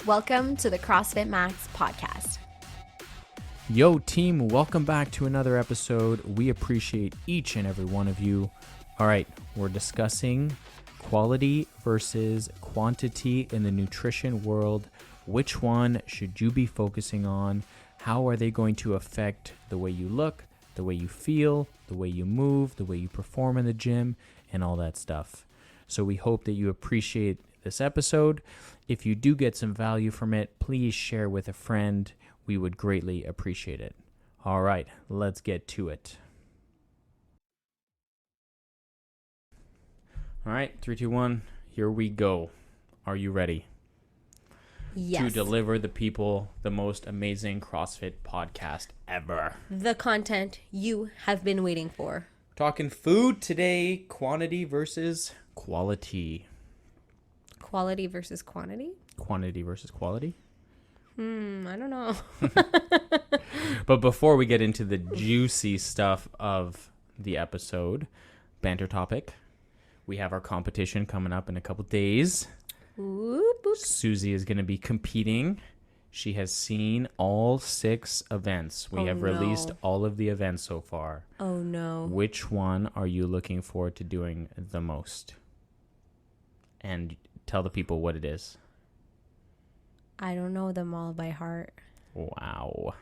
Welcome to the CrossFit Max podcast. Yo, team, welcome back to another episode. We appreciate each and every one of you. All right, we're discussing quality versus quantity in the nutrition world. Which one should you be focusing on? How are they going to affect the way you look, the way you feel, the way you move, the way you perform in the gym, and all that stuff? So we hope that you appreciate this episode. If you do get some value from it, please share with a friend. We would greatly appreciate it. All right, let's get to it. All right, 3, 2, 1, here we go. Are you ready? Yes. To deliver the people the most amazing CrossFit podcast ever. The content you have been waiting for. Talking food today, quantity versus quality. Quality versus quantity? Quantity versus quality? I don't know. But before we get into the juicy stuff of the episode, banter topic, we have our competition coming up in a couple days. Whoop, whoop. Susie is going to be competing. She has seen all 6 events. We have released all of the events so far. Oh, no. Which one are you looking forward to doing the most? And tell the people what it is. I don't know them all by heart. Wow.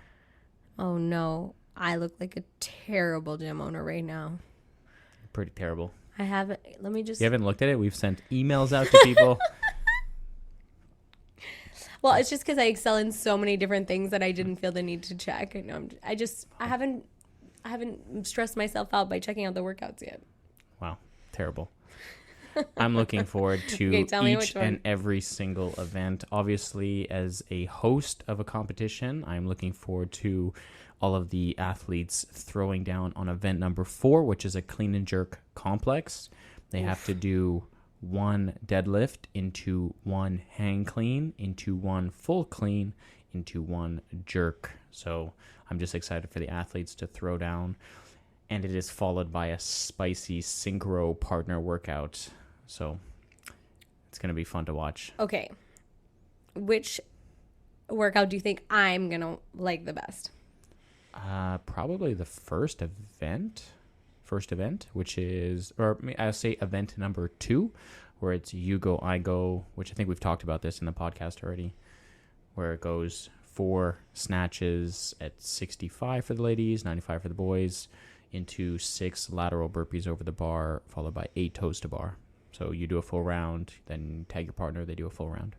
Oh, no. I look like a terrible gym owner right now. Pretty terrible. I haven't. Let me just. You haven't looked at it? We've sent emails out to people. Well, it's just because I excel in so many different things that I didn't feel the need to check. I haven't stressed myself out by checking out the workouts yet. Wow. Terrible. I'm looking forward to each and every single event. Obviously, as a host of a competition, I'm looking forward to all of the athletes throwing down on event number 4, which is a clean and jerk complex. They have to do 1 deadlift into 1 hang clean, into 1 full clean, into 1 jerk. So I'm just excited for the athletes to throw down. And it is followed by a spicy synchro partner workout. So it's going to be fun to watch. Okay. Which workout do you think I'm going to like the best? Probably the first event, which is, or I'll say event number 2, where it's you go, I go, which I think we've talked about this in the podcast already, where it goes 4 snatches at 65 for the ladies, 95 for the boys, into 6 lateral burpees over the bar, followed by 8 toes to bar. So you do a full round, then tag your partner, they do a full round.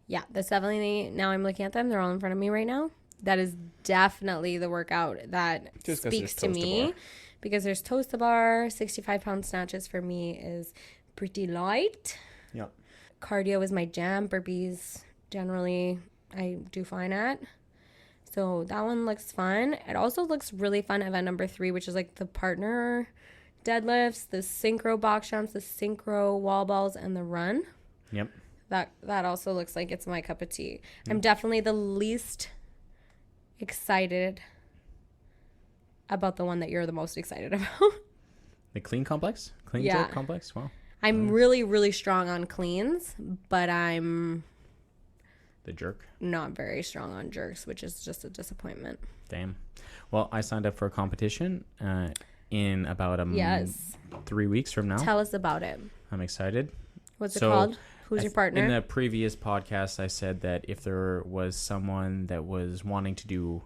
Yeah, that's definitely, now I'm looking at them, they're all in front of me right now. That is definitely the workout that speaks to me. Because there's toes to bar, 65-pound snatches for me is pretty light. Yep. Cardio is my jam. Burpees, generally, I do fine at. So that one looks fun. It also looks really fun, event number 3, which is like the partner deadlifts, the synchro box jumps, the synchro wall balls, and the run. Yep. That also looks like it's my cup of tea. Yep. I'm definitely the least excited about the one that you're the most excited about. The clean complex? Jerk complex? Wow. I'm really, really strong on cleans, but I'm... The jerk? Not very strong on jerks, which is just a disappointment. Damn. Well, I signed up for a competition in about 3 weeks from now. Tell us about it. I'm excited. What's it called? Who's your partner? In the previous podcast, I said that if there was someone that was wanting to do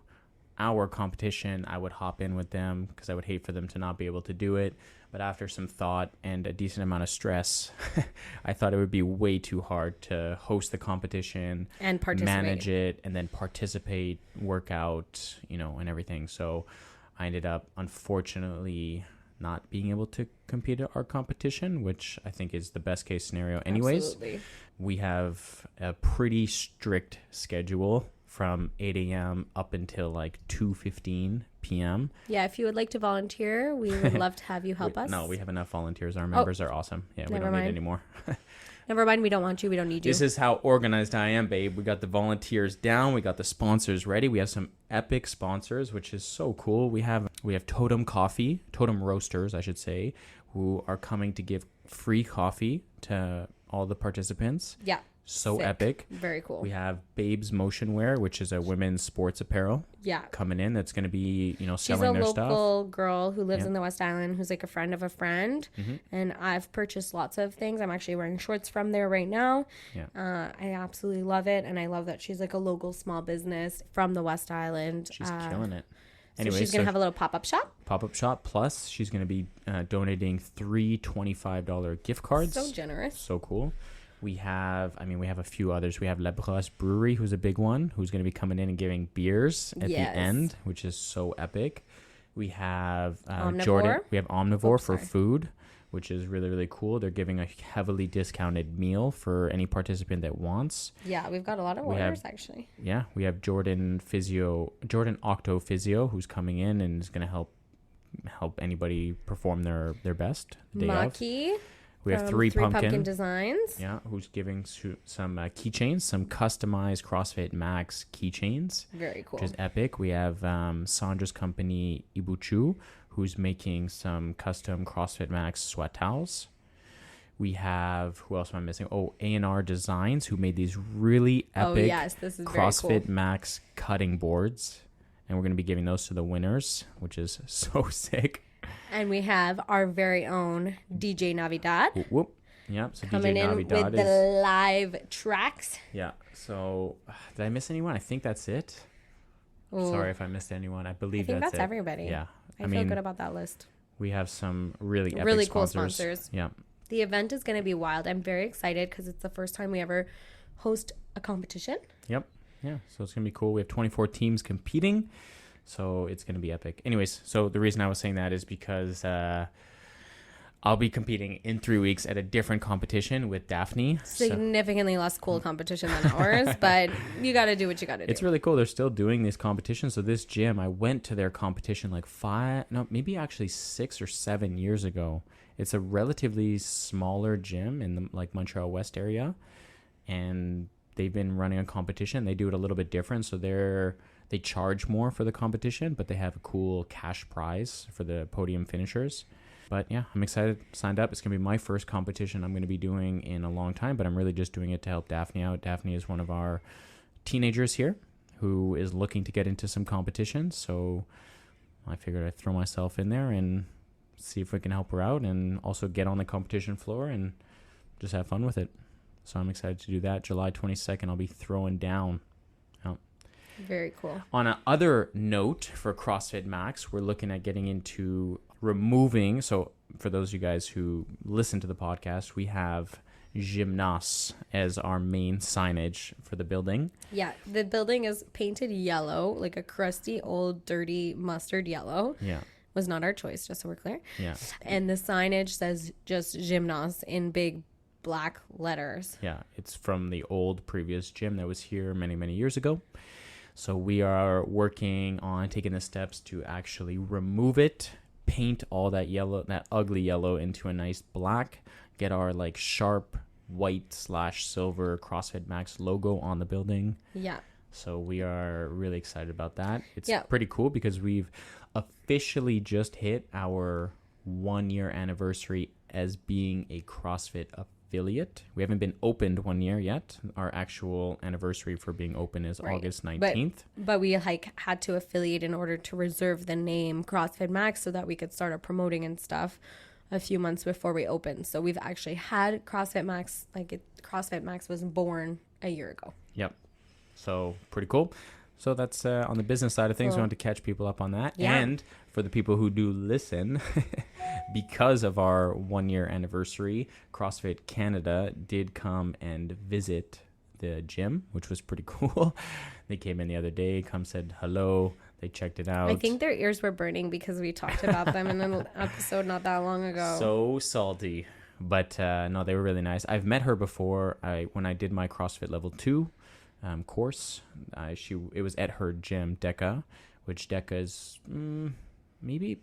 our competition, I would hop in with them because I would hate for them to not be able to do it. But after some thought and a decent amount of stress, I thought it would be way too hard to host the competition and manage it, and then participate, work out, and everything. So I ended up, unfortunately, not being able to compete at our competition, which I think is the best case scenario anyways. Absolutely. We have a pretty strict schedule from 8 a.m. up until like 2:15 p.m. Yeah, if you would like to volunteer, we would love to have you help us. No, we have enough volunteers. Our members are awesome. Yeah, we don't need any more. Never mind, we don't want you. We don't need you. This is how organized I am, babe. We got the volunteers down. We got the sponsors ready. We have some epic sponsors, which is so cool. We have Totem Roasters, I should say, who are coming to give free coffee to all the participants. Yeah. So Sick. epic. Very cool. We have Babes Motion Wear, which is a women's sports apparel. Yeah. Coming in. That's going to be, selling their stuff. She's a local girl who lives in the West Island who's like a friend of a friend. Mm-hmm. And I've purchased lots of things. I'm actually wearing shorts from there right now. Yeah. I absolutely love it. And I love that she's like a local small business from the West Island. She's killing it. Anyway, so she's going to have a little pop-up shop. Pop-up shop. Plus, she's going to be donating 3 $25 gift cards. So generous. So cool. We have a few others. We have La Brosse Brewery, who's a big one, who's going to be coming in and giving beers at the end, which is so epic. We have Jordan. We have Omnivore for food, which is really, really cool. They're giving a heavily discounted meal for any participant that wants. Yeah, we've got a lot of orders, actually. Yeah, we have Jordan Octo Physio, who's coming in and is going to help anybody perform their best the day Maki. of. We have three pumpkin designs. Yeah, who's giving some keychains, some customized CrossFit Max keychains. Very cool. Which is epic. We have Sandra's company, Ibuchu, who's making some custom CrossFit Max sweat towels. We have, who else am I missing? Oh, A&R Designs, who made these really epic this is CrossFit very cool. Max cutting boards. And we're going to be giving those to the winners, which is so sick. And we have our very own DJ Navidad. Whoop, whoop. Yeah, so coming DJ in Navidad with the live tracks. Yeah, so did I miss anyone? I think that's it. Ooh. Sorry if I missed anyone. I believe that's it. Everybody. Yeah. I feel good about that list. We have some really cool sponsors. Yeah. The event is going to be wild. I'm very excited because it's the first time we ever host a competition. Yep. Yeah, so it's going to be cool. We have 24 teams competing. So it's going to be epic. Anyways, so the reason I was saying that is because I'll be competing in 3 weeks at a different competition with Daphne. Significantly less cool competition than ours, but you got to do what you got to do. It's really cool. They're still doing these competitions. So this gym, I went to their competition maybe actually 6 or 7 years ago. It's a relatively smaller gym in the Montreal West area. And they've been running a competition. They do it a little bit different. So they charge more for the competition, but they have a cool cash prize for the podium finishers. But yeah, I'm excited. Signed up. It's going to be my first competition I'm going to be doing in a long time, but I'm really just doing it to help Daphne out. Daphne is one of our teenagers here who is looking to get into some competitions. So I figured I'd throw myself in there and see if we can help her out and also get on the competition floor and just have fun with it. So I'm excited to do that. July 22nd, I'll be throwing down. Very cool. On another note for CrossFit Max, we're looking at getting into removing. So for those of you guys who listen to the podcast, we have Gymnas as our main signage for the building. Yeah, the building is painted yellow, like a crusty, old, dirty mustard yellow. Yeah. Was not our choice, just so we're clear. Yeah. And the signage says just Gymnas in big black letters. Yeah, it's from the old previous gym that was here many, many years ago. So we are working on taking the steps to actually remove it, paint all that yellow, that ugly yellow into a nice black, get our sharp white/silver CrossFit Max logo on the building. Yeah. So we are really excited about that. It's pretty cool because we've officially just hit our 1-year anniversary as being a CrossFit affiliate. We haven't been opened 1 year yet. Our actual anniversary for being open is August 19th. But we had to affiliate in order to reserve the name CrossFit Max so that we could start our promoting and stuff a few months before we opened. So we've actually had CrossFit Max, CrossFit Max was born a year ago. Yep. So pretty cool. So that's on the business side of things. Cool. We want to catch people up on that. Yeah. And for the people who do listen, because of our 1-year anniversary, CrossFit Canada did come and visit the gym, which was pretty cool. They came in the other day, said hello. They checked it out. I think their ears were burning because we talked about them in an episode not that long ago. So salty. But no, they were really nice. I've met her before. When I did my CrossFit Level 2 course, it was at her gym, DECA, which DECA is maybe,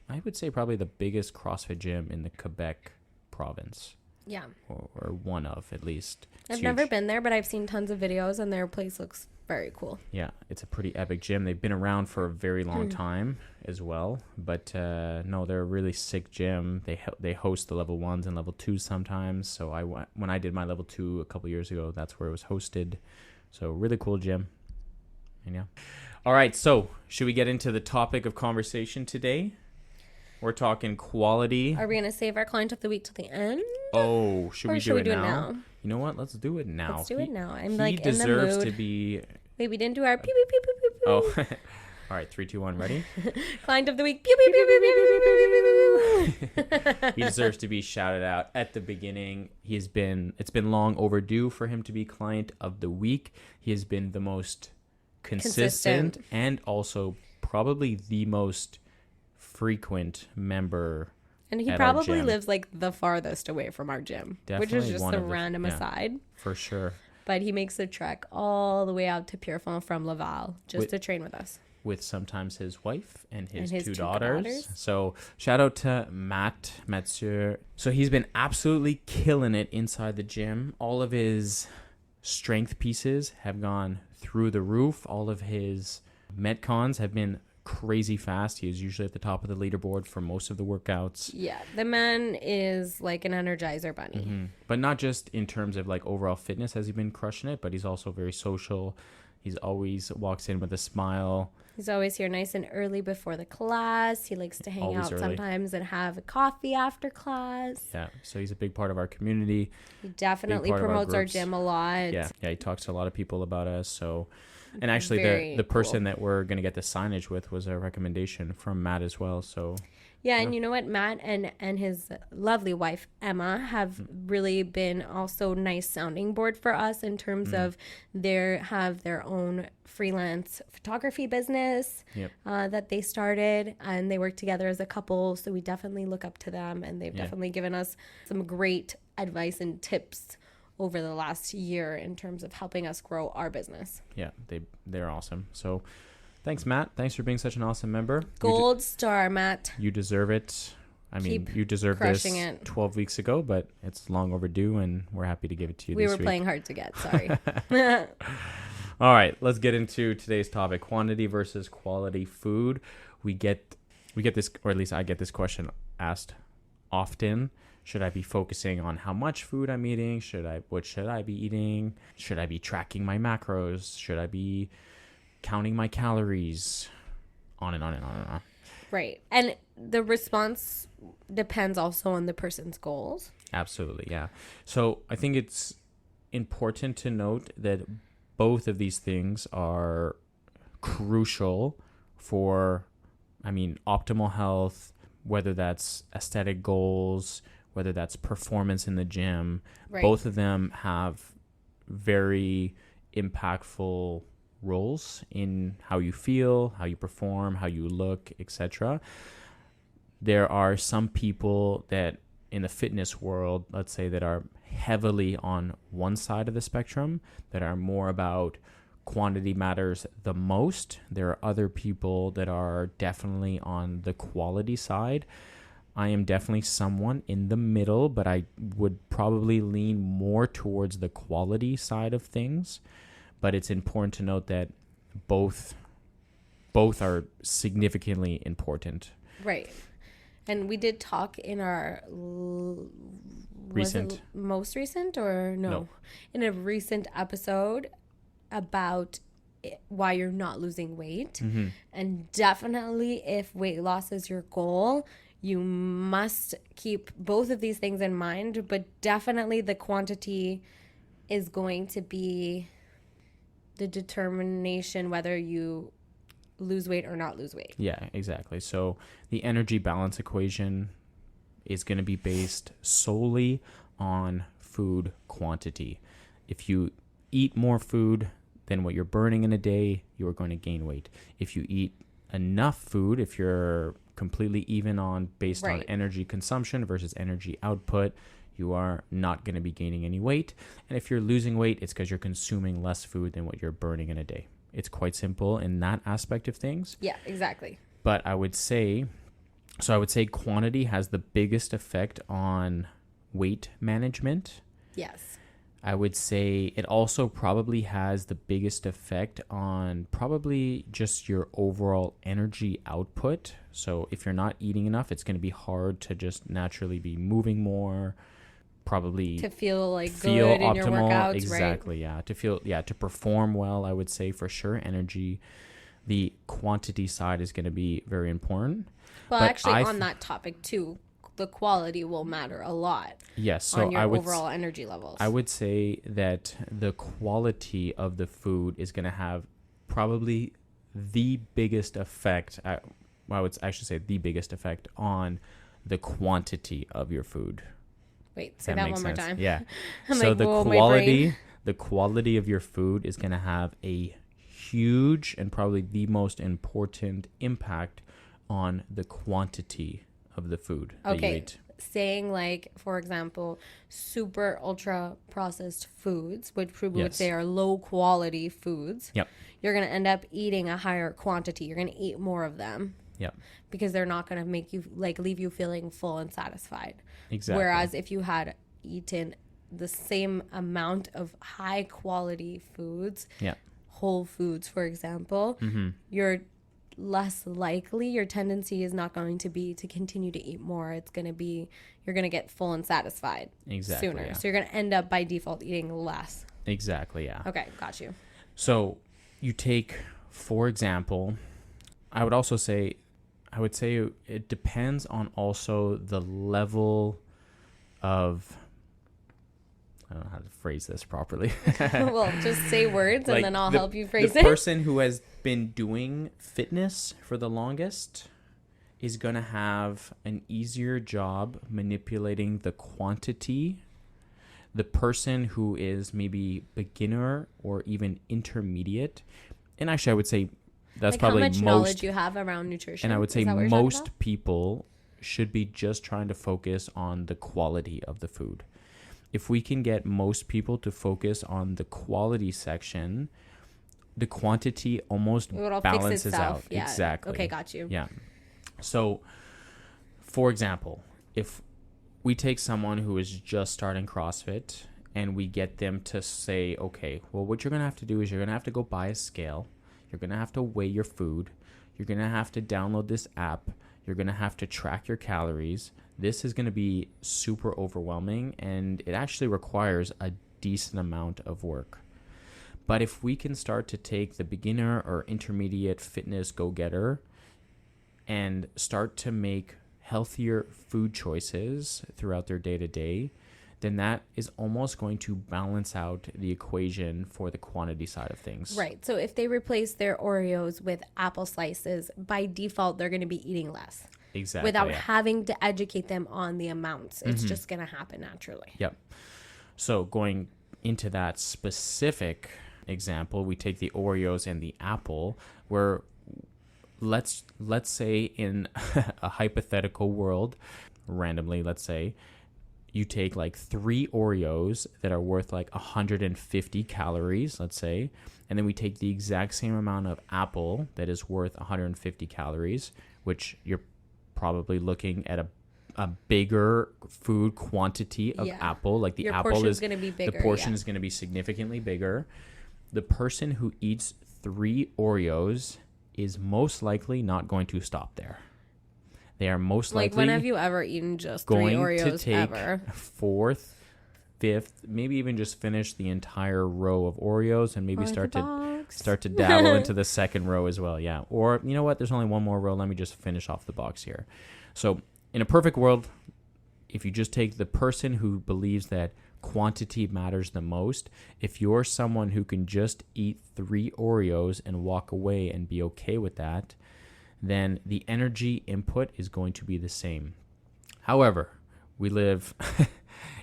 I would say probably the biggest CrossFit gym in the Quebec province. Yeah. Or one of, at least. I've never been there, but I've seen tons of videos and their place looks Very cool. Yeah, it's a pretty epic gym. They've been around for a very long time as well. But no, they're a really sick gym. They host the level 1s and level 2s sometimes. So when I did my level 2 a couple years ago, that's where it was hosted. So really cool gym. And yeah. All right, so should we get into the topic of conversation today? We're talking quality. Are we going to save our client of the week till the end? Oh, should we do it now? You know what? Let's do it now. Let's do it now. I'm he like in the mood. He deserves to be... Wait, we didn't do our pew pew pew pew pew pew. Oh. All right, 3, 2, 1, ready? Client of the week. Pew pew pew pew pew pew pew pew. He deserves to be shouted out at the beginning. It's been long overdue for him to be client of the week. He has been the most consistent. And also probably the most frequent member. And he probably lives like the farthest away from our gym, Definitely, which is just a random aside. For sure. But he makes the trek all the way out to Pierrefonds from Laval just to train with us. With sometimes his wife and his two daughters. So shout out to Mathieu. So he's been absolutely killing it inside the gym. All of his strength pieces have gone through the roof. All of his Metcons have been crazy fast. He is usually at the top of the leaderboard for most of the workouts. Yeah, the man is like an Energizer bunny. Mm-hmm. But not just in terms of like overall fitness has he been crushing it, but he's also very social. He's always walks in with a smile. He's always here nice and early before the class. He likes to hang out sometimes and have a coffee after class. Yeah, so he's a big part of our community. He definitely promotes our gym a lot. Yeah, he talks to a lot of people about us. So, and actually the person that we're going to get the signage with was a recommendation from Matt as well. So yeah, and you know what? Matt and his lovely wife, Emma, have really been also nice sounding board for us in terms of have their own freelance photography business that they started, and they work together as a couple. So we definitely look up to them, and they've definitely given us some great advice and tips over the last year in terms of helping us grow our business. Yeah, they're awesome. So thanks, Matt. Thanks for being such an awesome member. Gold star, Matt. You deserve it. I mean, you deserved this 12 weeks ago, but it's long overdue, and we're happy to give it to you this week. We were playing hard to get. Sorry. All right, let's get into today's topic: quantity versus quality food. We get this, or at least I get this question asked often. Should I be focusing on how much food I'm eating? What should I be eating? Should I be tracking my macros? Should I be counting my calories? On and on and on and on. Right. And the response depends also on the person's goals. Absolutely, yeah. So I think it's important to note that both of these things are crucial for, optimal health, whether that's aesthetic goals, whether that's performance in the gym. Right. Both of them have very impactful roles in how you feel, how you perform, how you look, etc. There are some people that in the fitness world, let's say, that are heavily on one side of the spectrum, that are more about quantity matters the most. There are other people that are definitely on the quality side. I am definitely someone in the middle, but I would probably lean more towards the quality side of things. But it's important to note that both are significantly important. Right. And we did talk in our most recent or no, in a recent episode about why you're not losing weight. Mm-hmm. And definitely if weight loss is your goal, you must keep both of these things in mind, but definitely the quantity is going to be the determination whether you lose weight or not lose weight. Yeah, exactly. So the energy balance equation is going to be based solely on food quantity. If you eat more food than what you're burning in a day, you are going to gain weight. If you eat enough food, if you're completely even on based on energy consumption versus energy output, you are not going to be gaining any weight. And if you're losing weight, it's because you're consuming less food than what you're burning in a day. It's quite simple in that aspect of things. Yeah, exactly. But I would say quantity has the biggest effect on weight management. Yes. I would say it also probably has the biggest effect on probably just your overall energy output. So if you're not eating enough, it's going to be hard to just naturally be moving more, probably to feel feel good optimal. in your workouts, Exactly, right? yeah. To feel, yeah, to perform well, I would say for sure. Energy, the quantity side is going to be very important. Well, But actually, on that topic too, the quality will matter a lot. Yes, so on your overall energy levels. I would say that the quality of the food is going to have probably the biggest effect. I would actually say the biggest effect on the quantity of your food. Wait, say that one more time. Yeah. I'm so like, the quality of your food is going to have a huge and probably the most important impact on the quantity of the food that you eat. Saying like, for example, super ultra processed foods, which we would say are low quality foods. Yep. You're going to end up eating a higher quantity. You're going to eat more of them. Yep. Because they're not going to make you leave you feeling full and satisfied. Exactly. Whereas if you had eaten the same amount of high quality foods, whole foods, for example, you're less likely, your tendency is not going to be to continue to eat more. It's going to be, you're going to get full and satisfied sooner. Yeah. So you're going to end up by default eating less. Exactly, yeah. Okay, got you. So you take, for example, I would say it depends on also the level of, I don't know how to phrase this properly. Well, just say words and then I'll help you phrase it. The person who has been doing fitness for the longest is going to have an easier job manipulating the quantity. The person who is maybe beginner or even intermediate, and actually I would say that's probably how much knowledge you have around nutrition. And I would say most people should be just trying to focus on the quality of the food. If we can get most people to focus on the quality section, the quantity almost balances out. Yeah. Exactly. Okay, got you. Yeah. So, for example, if we take someone who is just starting CrossFit and we get them to say, okay, well, what you're going to have to do is you're going to have to go buy a scale. You're going to have to weigh your food. You're going to have to download this app. You're going to have to track your calories. This is going to be super overwhelming, and it actually requires a decent amount of work. But if we can start to take the beginner or intermediate fitness go-getter and start to make healthier food choices throughout their day-to-day, then that is almost going to balance out the equation for the quantity side of things. Right. So if they replace their Oreos with apple slices, by default, they're going to be eating less. Exactly. Without having to educate them on the amounts. It's just going to happen naturally. Yep. So going into that specific example, we take the Oreos and the apple, where let's say in a hypothetical world, randomly, let's say, you take like 3 Oreos that are worth like 150 calories, let's say, and then we take the exact same amount of apple that is worth 150 calories, which you're probably looking at a bigger food quantity of apple. Like the apple is going to be bigger. The portion is going to be significantly bigger. The person who eats 3 Oreos is most likely not going to stop there. They are most likely, when have you ever eaten just 3 Oreos to take ever? 4th, 5th, maybe even just finish the entire row of Oreos and maybe start to dabble into the second row as well. Yeah. Or you know what? There's only one more row. Let me just finish off the box here. So in a perfect world, if you just take the person who believes that quantity matters the most, if you're someone who can just eat 3 Oreos and walk away and be okay with that, then the energy input is going to be the same. However, we live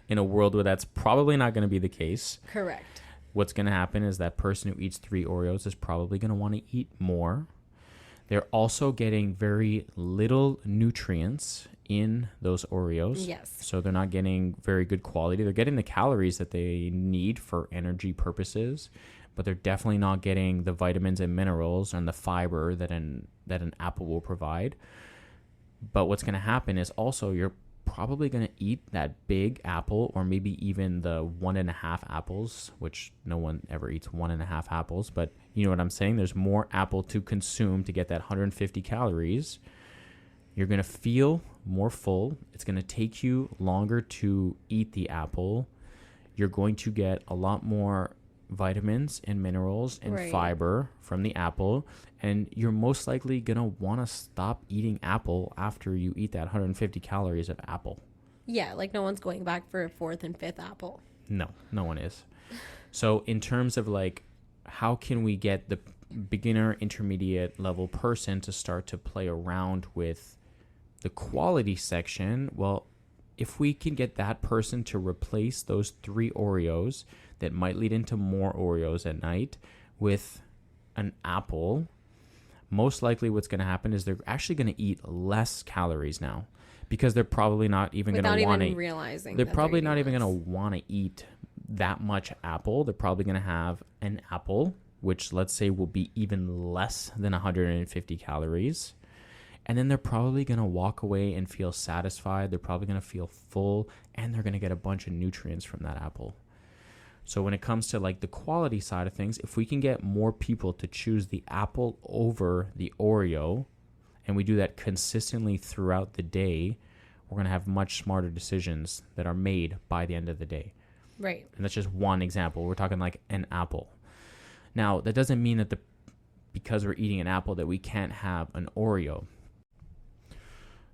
in a world where that's probably not going to be the case. Correct. What's going to happen is that person who eats 3 Oreos is probably going to want to eat more. They're also getting very little nutrients in those Oreos. Yes. So they're not getting very good quality. They're getting the calories that they need for energy purposes, but they're definitely not getting the vitamins and minerals and the fiber that an apple will provide. But what's going to happen is also you're probably going to eat that big apple, or maybe even the 1.5 apples, which no one ever eats 1.5 apples, but you know what I'm saying? There's more apple to consume to get that 150 calories. You're going to feel more full. It's going to take you longer to eat the apple. You're going to get a lot more vitamins and minerals and fiber from the apple. And you're most likely going to want to stop eating apple after you eat that 150 calories of apple. Yeah, like no one's going back for a 4th and 5th apple. No one is. So in terms of like, how can we get the beginner, intermediate level person to start to play around with the quality section? Well, if we can get that person to replace those 3 Oreos that might lead into more Oreos at night with an apple, most likely what's going to happen is they're actually going to eat less calories now, because they're probably not even going to want to realizing they're probably not even going to want to eat that much apple. They're probably going to have an apple, which let's say will be even less than 150 calories. And then they're probably going to walk away and feel satisfied. They're probably going to feel full, and they're going to get a bunch of nutrients from that apple. So when it comes to like the quality side of things, if we can get more people to choose the apple over the Oreo, and we do that consistently throughout the day, we're going to have much smarter decisions that are made by the end of the day. Right. And that's just one example. We're talking like an apple. Now, that doesn't mean that because we're eating an apple that we can't have an Oreo.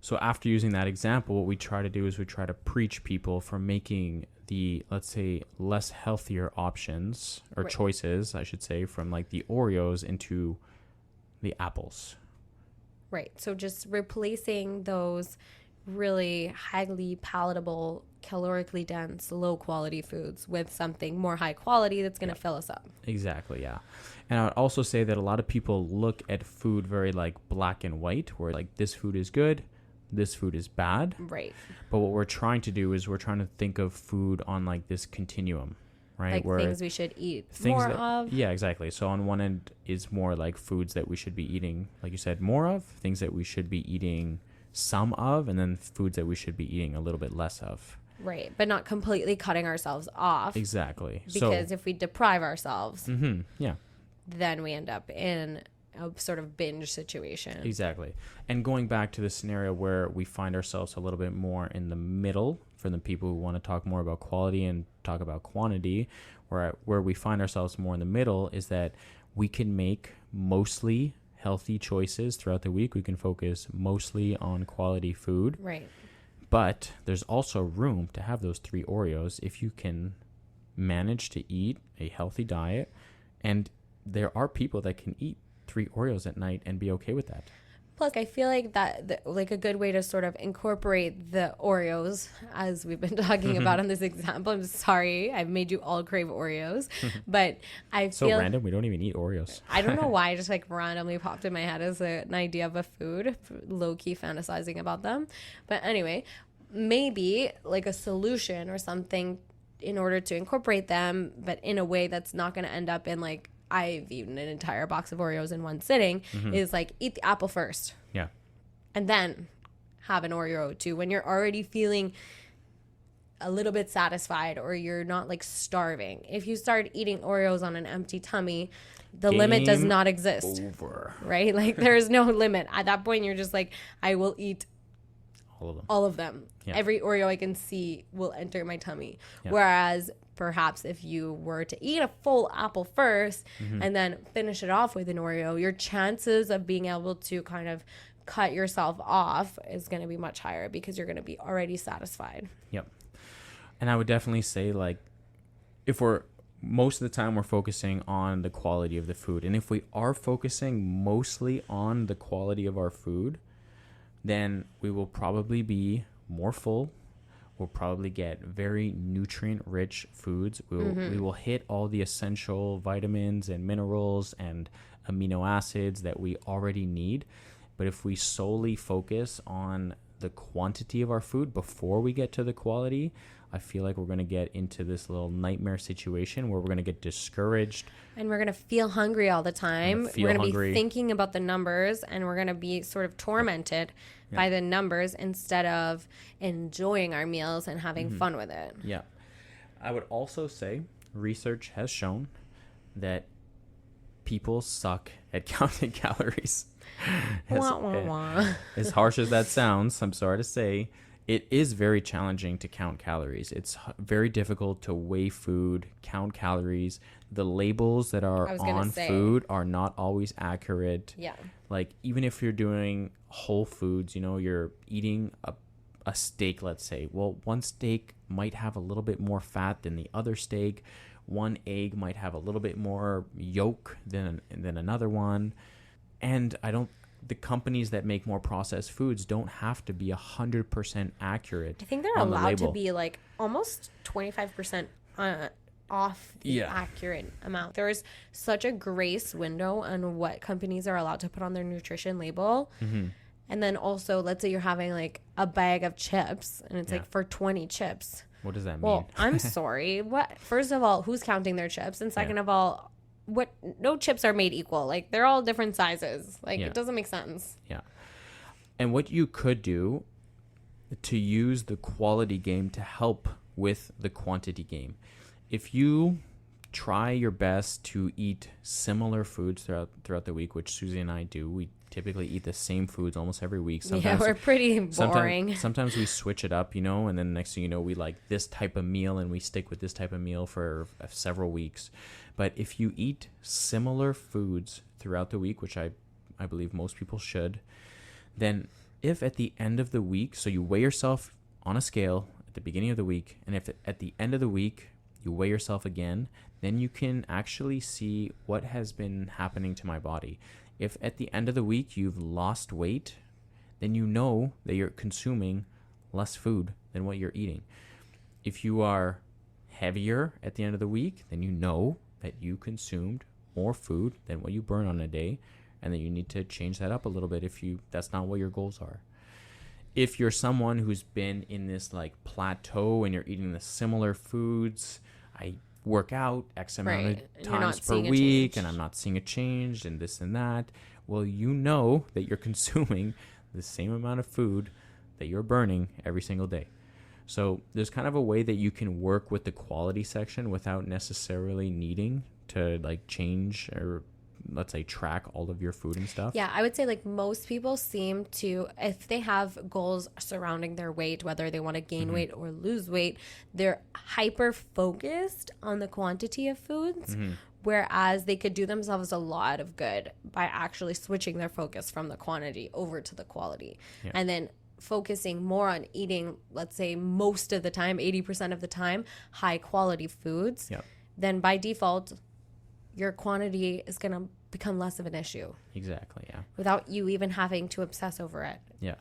So after using that example, what we try to do is we try to preach people from making the, let's say, less healthier options or choices, I should say, from like the Oreos into the apples. Right. So just replacing those really highly palatable, calorically dense, low quality foods with something more high quality that's going to fill us up. Exactly, yeah. And I would also say that a lot of people look at food very like black and white, where like this food is good, this food is bad. Right. But what we're trying to do is we're trying to think of food on like this continuum, right? Like where things we should eat more of. Yeah, exactly. So on one end is more like foods that we should be eating, like you said, more of, things that we should be eating some of, and then foods that we should be eating a little bit less of. Right. But not completely cutting ourselves off. Exactly. Because if we deprive ourselves, yeah, then we end up in a sort of binge situation. Exactly. And going back to the scenario where we find ourselves a little bit more in the middle, for the people who want to talk more about quality and talk about quantity, where we find ourselves more in the middle is that we can make mostly healthy choices throughout the week. We can focus mostly on quality food. Right. But there's also room to have those 3 Oreos if you can manage to eat a healthy diet. And there are people that can eat 3 Oreos at night and be okay with that. Plus, I feel like that, like a good way to sort of incorporate the Oreos, as we've been talking about in this example. I'm sorry, I've made you all crave Oreos, but I feel so random. We don't even eat Oreos. I don't know why, it just like randomly popped in my head as an idea of a food, low key fantasizing about them. But anyway, maybe like a solution or something in order to incorporate them, but in a way that's not going to end up in like, I've eaten an entire box of Oreos in one sitting, is like eat the apple first. Yeah. And then have an Oreo too when you're already feeling a little bit satisfied or you're not like starving. If you start eating Oreos on an empty tummy, the limit does not exist. Over. Right? Like there's no limit. At that point, you're just like, I will eat all of them. Yeah. Every Oreo I can see will enter my tummy. Yeah. Whereas perhaps if you were to eat a full apple first and then finish it off with an Oreo, your chances of being able to kind of cut yourself off is going to be much higher because you're going to be already satisfied. Yep. And I would definitely say, like, if most of the time we're focusing on the quality of the food, and if we are focusing mostly on the quality of our food, then we will probably be more full. We'll probably get very nutrient-rich foods. We will hit all the essential vitamins and minerals and amino acids that we already need. But if we solely focus on the quantity of our food before we get to the quality, I feel like we're going to get into this little nightmare situation where we're going to get discouraged. And we're going to feel hungry all the time. We're going to be thinking about the numbers and we're going to be sort of tormented by the numbers instead of enjoying our meals and having fun with it. Yeah. I would also say research has shown that people suck at counting calories. As harsh as that sounds, I'm sorry to say, it is very challenging to count calories. It's very difficult to weigh food, count calories. The labels that are on food are not always accurate. Yeah. Like, even if you're doing whole foods, you're eating a steak, let's say. Well, one steak might have a little bit more fat than the other steak. One egg might have a little bit more yolk than another one. And the companies that make more processed foods don't have to be 100% accurate. I think they're allowed to be like almost 25% off the accurate amount. There's such a grace window on what companies are allowed to put on their nutrition label. Mm-hmm. And then also, let's say you're having like a bag of chips and it's like for 20 chips. What does that mean? Well, I'm sorry. What? First of all, who's counting their chips? And second of all, no chips are made equal. Like, they're all different sizes. Like, it doesn't make sense. Yeah. And what you could do to use the quality game to help with the quantity game, if you try your best to eat similar foods throughout the week, which Susie and I do, we typically eat the same foods almost every week. Sometimes, we're pretty boring. Sometimes we switch it up, and then next thing you know, we like this type of meal and we stick with this type of meal for several weeks. But if you eat similar foods throughout the week, which I believe most people should, then if at the end of the week, so you weigh yourself on a scale at the beginning of the week, and if at the end of the week you weigh yourself again, then you can actually see what has been happening to my body. If at the end of the week you've lost weight, then you know that you're consuming less food than what you're eating. If you are heavier at the end of the week, then you know that you consumed more food than what you burn on a day, and then you need to change that up a little bit if that's not what your goals are. If you're someone who's been in this like plateau and you're eating the similar foods, I work out X amount of times per week and I'm not seeing a change and this and that, well, you know that you're consuming the same amount of food that you're burning every single day. So there's kind of a way that you can work with the quality section without necessarily needing to like change or, let's say, track all of your food and stuff. Yeah, I would say like most people seem to, if they have goals surrounding their weight, whether they want to gain weight or lose weight, they're hyper focused on the quantity of foods, whereas they could do themselves a lot of good by actually switching their focus from the quantity over to the quality. Yeah. And then focusing more on eating, let's say most of the time, 80% of the time, high quality foods, then by default, your quantity is going to become less of an issue. Exactly, yeah. Without you even having to obsess over it. Yeah.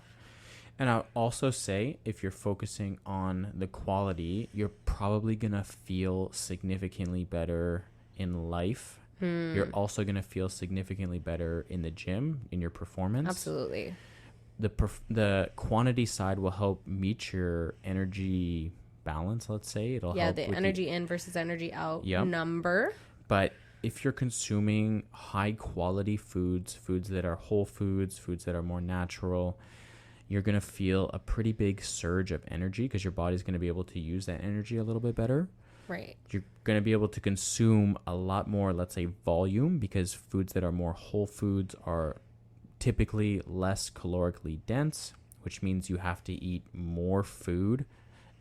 And I'll also say, if you're focusing on the quality, you're probably going to feel significantly better in life. You're also going to feel significantly better in the gym, in your performance. Absolutely. The quantity side will help meet your energy balance, let's say. It'll help the energy in versus energy out number. But if you're consuming high quality foods that are whole foods that are more natural, you're going to feel a pretty big surge of energy because your body's going to be able to use that energy a little bit better. Right. You're going to be able to consume a lot more, let's say, volume, because foods that are more whole foods are typically less calorically dense, which means you have to eat more food.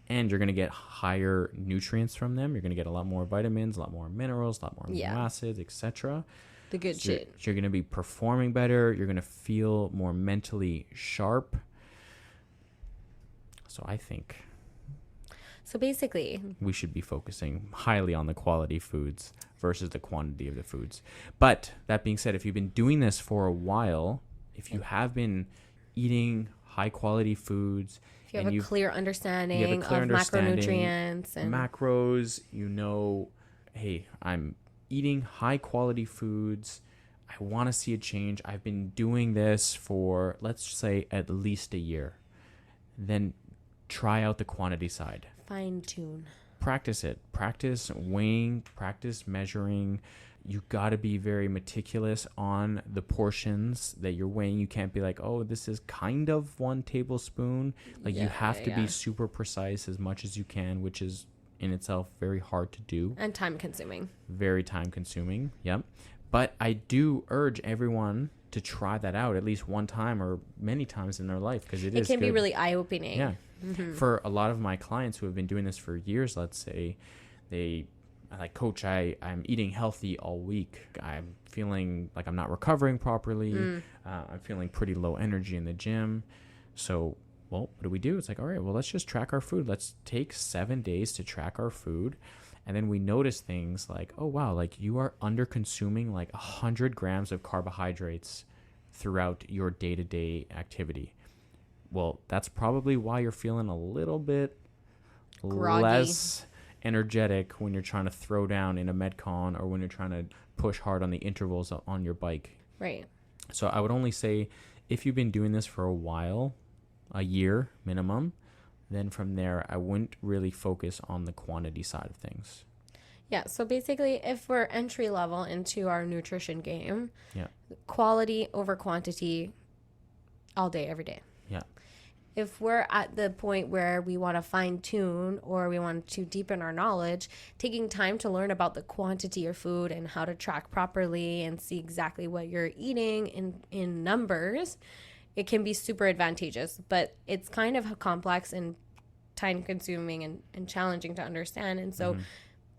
And you're going to get higher nutrients from them. You're going to get a lot more vitamins, a lot more minerals, a lot more amino acids, etc. The good shit. You're going to be performing better. You're going to feel more mentally sharp. So I think... So basically... we should be focusing highly on the quality foods versus the quantity of the foods. But that being said, if you've been doing this for a while, if you have been eating high-quality foods... If you have a clear understanding of macronutrients and macros, hey, I'm eating high quality foods. I want to see a change. I've been doing this for, let's say, at least a year. Then try out the quantity side. Fine tune. Practice it. Practice weighing, practice measuring. You got to be very meticulous on the portions that you're weighing. You can't be like, oh, this is kind of 1 tablespoon. Like you have to be super precise as much as you can, which is in itself very hard to do. And time consuming. Very time consuming. Yep. But I do urge everyone to try that out at least one time or many times in their life, because it can be really eye-opening. Yeah. For a lot of my clients who have been doing this for years, let's say, they like, coach, I'm eating healthy all week. I'm feeling like I'm not recovering properly. I'm feeling pretty low energy in the gym. So, well, what do we do? It's like, all right, well, let's just track our food. Let's take 7 days to track our food. And then we notice things like, oh, wow, like you are under consuming like 100 grams of carbohydrates throughout your day-to-day activity. Well, that's probably why you're feeling a little bit groggy, less energetic when you're trying to throw down in a Metcon or when you're trying to push hard on the intervals on your bike. Right. So I would only say if you've been doing this for a while, a year minimum, then from there I wouldn't really focus on the quantity side of things. Yeah, so basically if we're entry level into our nutrition game, quality over quantity all day, every day. Yeah. If we're at the point where we want to fine tune or we want to deepen our knowledge, taking time to learn about the quantity of food and how to track properly and see exactly what you're eating in numbers, it can be super advantageous. But it's kind of complex and time consuming and challenging to understand. And so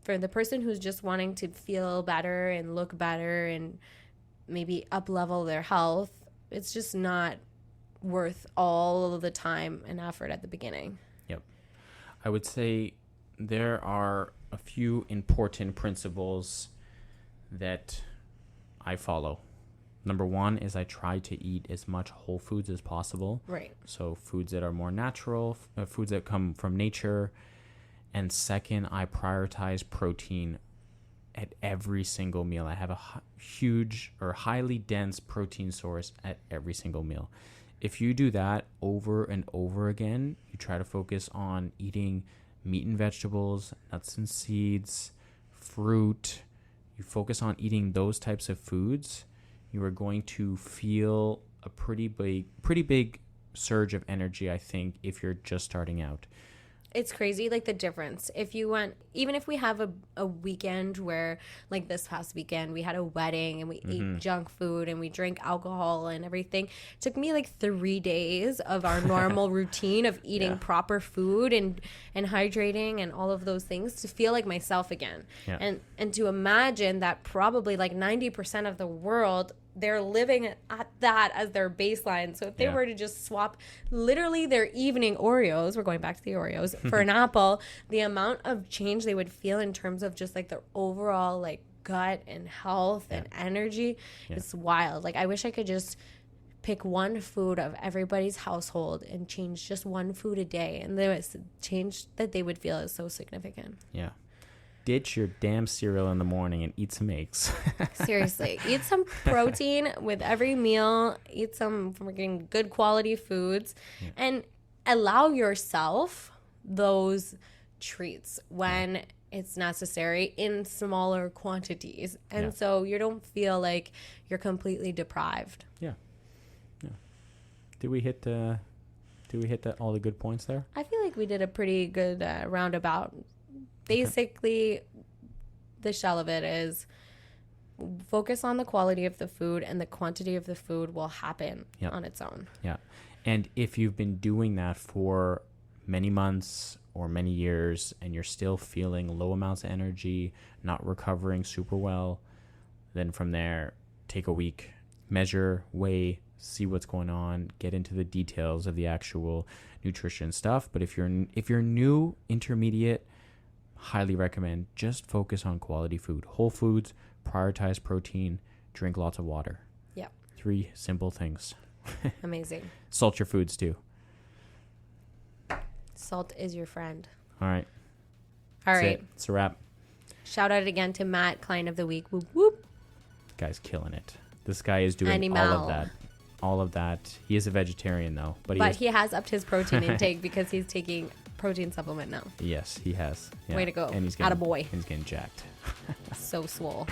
for the person who's just wanting to feel better and look better and maybe up level their health, it's just not worth all of the time and effort at the beginning. Yep. I would say there are a few important principles that I follow. Number one is I try to eat as much whole foods as possible. Right. So foods that are more natural, foods that come from nature. And second, I prioritize protein at every single meal. I have a huge or highly dense protein source at every single meal. If you do that over and over again, you try to focus on eating meat and vegetables, nuts and seeds, fruit, you focus on eating those types of foods, you are going to feel a pretty big surge of energy, I think, if you're just starting out. It's crazy, like the difference. If you went, even if we have a weekend where, like this past weekend, we had a wedding and we ate junk food and we drank alcohol and everything. It took me like 3 days of our normal routine of eating proper food and hydrating and all of those things to feel like myself again. Yeah. And to imagine that probably like 90% of the world, they're living at that as their baseline. So if they were to just swap literally their evening Oreos, we're going back to the Oreos, for an apple, the amount of change they would feel in terms of just like their overall like gut and health and energy is wild. Like I wish I could just pick one food of everybody's household and change just one food a day. And the change that they would feel is so significant. Yeah. Ditch your damn cereal in the morning and eat some eggs. Seriously. Eat some protein with every meal. Eat some freaking good quality foods. Yeah. And allow yourself those treats when it's necessary in smaller quantities. And so you don't feel like you're completely deprived. Yeah. Yeah. Did we hit all the good points there? I feel like we did a pretty good roundabout. Basically, the shell of it is focus on the quality of the food and the quantity of the food will happen on its own. Yeah. And if you've been doing that for many months or many years and you're still feeling low amounts of energy, not recovering super well, then from there, take a week, measure, weigh, see what's going on, get into the details of the actual nutrition stuff. But if you're new, intermediate, highly recommend just focus on quality food, whole foods, prioritize protein, drink lots of water. Yeah. 3 simple things. Amazing. Salt your foods too. Salt is your friend. All right. All right. It's a wrap. Shout out again to Matt, Client of the Week. Whoop, whoop. Guy's killing it. This guy is doing all of that. He is a vegetarian though, but he has upped his protein intake because he's taking protein supplement now. Yes, he has. Yeah. Way to go. And he's attaboy. He's getting jacked. So swole.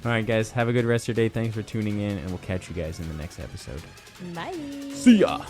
All right, guys. Have a good rest of your day. Thanks for tuning in, and we'll catch you guys in the next episode. Bye. See ya.